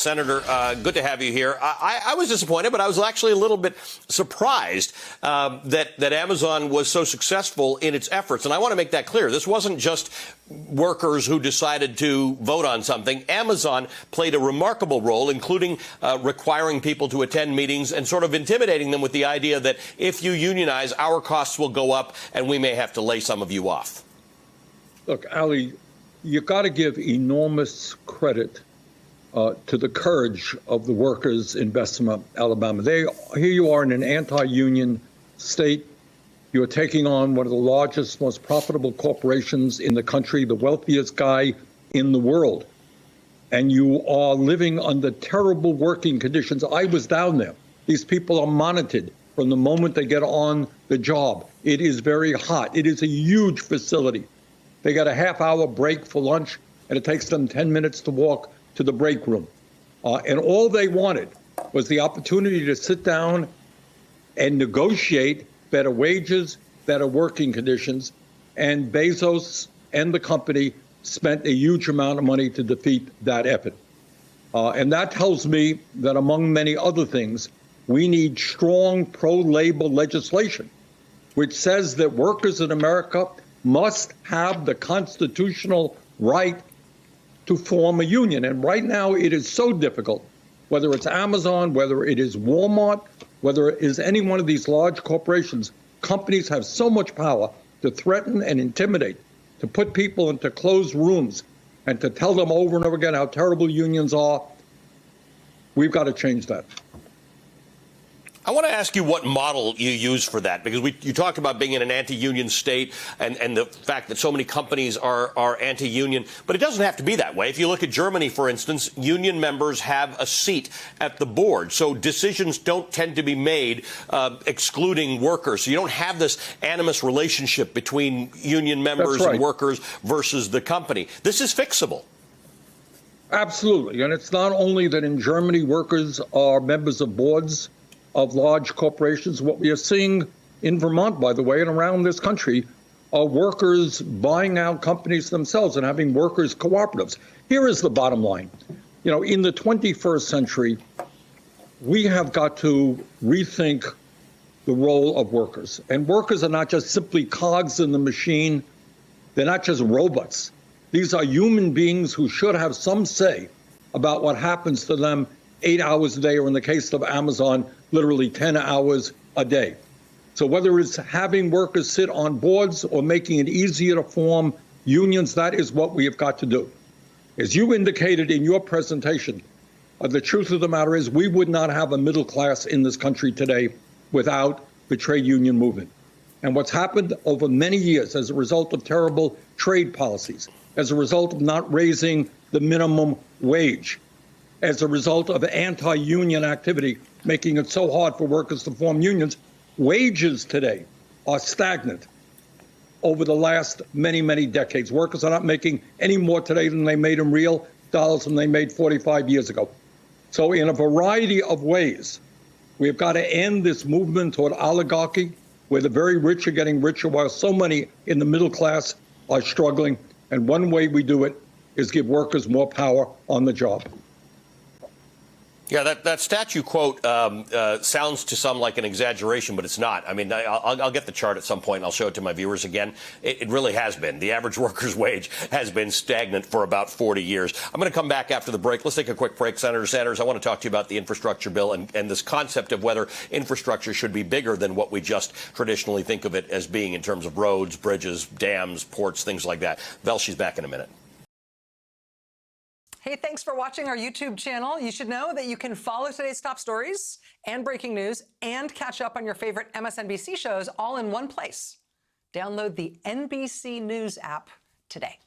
Senator, good to have you here. I was disappointed, but I was actually a little bit surprised that Amazon was so successful in its efforts. And I want to make that clear. This wasn't just workers who decided to vote on something. Amazon played a remarkable role, including requiring people to attend meetings and sort of intimidating them with the idea that if you unionize, our costs will go up and we may have to lay some of you off. Look, Ali, you got to give enormous credit to the courage of the workers in Bessemer, Alabama. Here you are in an anti-union state. You are taking on one of the largest, most profitable corporations in the country, the wealthiest guy in the world. And you are living under terrible working conditions. I was down there. These people are monitored from the moment they get on the job. It is very hot. It is a huge facility. They got a half-hour break for lunch, and it takes them 10 minutes to walk to the break room. And all they wanted was the opportunity to sit down and negotiate better wages, better working conditions. And Bezos and the company spent a huge amount of money to defeat that effort. And that tells me that, among many other things, we need strong pro-labor legislation, which says that workers in America must have the constitutional right to form a union. And right now it is so difficult, whether it's Amazon, whether it is Walmart, whether it is any one of these large corporations. Companies have so much power to threaten and intimidate, to put people into closed rooms and to tell them over and over again how terrible unions are. We've got to change that. I want to ask you what model you use for that, because you talked about being in an anti-union state and the fact that so many companies are anti-union, but it doesn't have to be that way. If you look at Germany, for instance, union members have a seat at the board, so decisions don't tend to be made excluding workers. So you don't have this animus relationship between union members and workers versus the company. This is fixable. Absolutely. And it's not only that in Germany workers are members of boards of large corporations. What we are seeing in Vermont, by the way, and around this country, are workers buying out companies themselves and having workers' cooperatives. Here is the bottom line. You know, in the 21st century, we have got to rethink the role of workers. And workers are not just simply cogs in the machine. They're not just robots. These are human beings who should have some say about what happens to them 8 hours a day, or in the case of Amazon, literally 10 hours a day. So whether it's having workers sit on boards or making it easier to form unions, that is what we have got to do. As you indicated in your presentation, the truth of the matter is we would not have a middle class in this country today without the trade union movement. And what's happened over many years as a result of terrible trade policies, as a result of not raising the minimum wage, as a result of anti-union activity, making it so hard for workers to form unions, wages today are stagnant over the last many, many decades. Workers are not making any more today than they made in real dollars than they made 45 years ago. So in a variety of ways, we've got to end this movement toward oligarchy, where the very rich are getting richer while so many in the middle class are struggling. And one way we do it is give workers more power on the job. Yeah, that statue quote sounds to some like an exaggeration, but it's not. I mean, I'll get the chart at some point, and I'll show it to my viewers again. It really has been. The average worker's wage has been stagnant for about 40 years. I'm going to come back after the break. Let's take a quick break. Senator Sanders, I want to talk to you about the infrastructure bill and this concept of whether infrastructure should be bigger than what we just traditionally think of it as being in terms of roads, bridges, dams, ports, things like that. Velshi's back in a minute. Hey, thanks for watching our YouTube channel. You should know that you can follow today's top stories and breaking news and catch up on your favorite MSNBC shows all in one place. Download the NBC News app today.